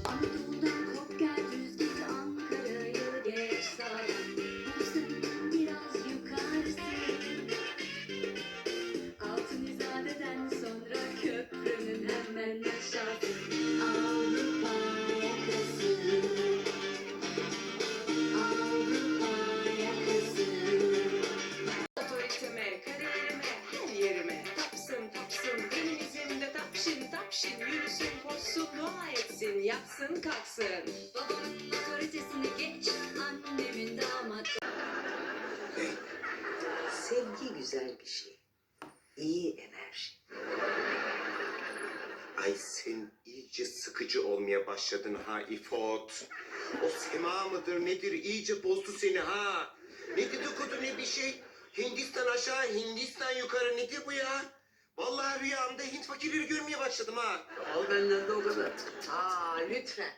Anadolu'dan kop gel düz git Ankara'yı geç sağdan. Bursa'nın biraz yukarısı. Altunizade'den sonra köprünün hemen aşağısı. Avrupa yakası. Avrupa yakası. Otoriteme, kariyerime, her yerime. Tapsın tapsın benim izimde tapşin tapşin. Yürüsün koşsun dua etsin yatsın kalksın. Babamın otoritesini geç, annemin damat. Sevgi güzel bir şey. İyi enerji. Ay sen iyice sıkıcı olmaya başladın ha İfot. O Sema mıdır nedir iyice bozdu seni ha. Ne dedikodu ne bir şey. Hindistan aşağı Hindistan yukarı nedir bu ya? Vallahi rüyamda Hint fakirleri görmeye başladım ha. Al benden de o kadar. Lütfen.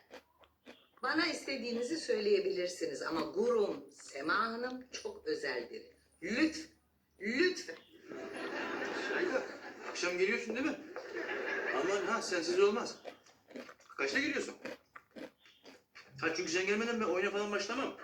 Bana istediğinizi söyleyebilirsiniz ama gurum Sema Hanım çok özel biri. Lütfen. Lütfen. Şahika, akşam geliyorsun değil mi? Aman ha, sensiz olmaz. Kaçta geliyorsun? Ha çünkü sen gelmeden ben oyuna falan başlamam.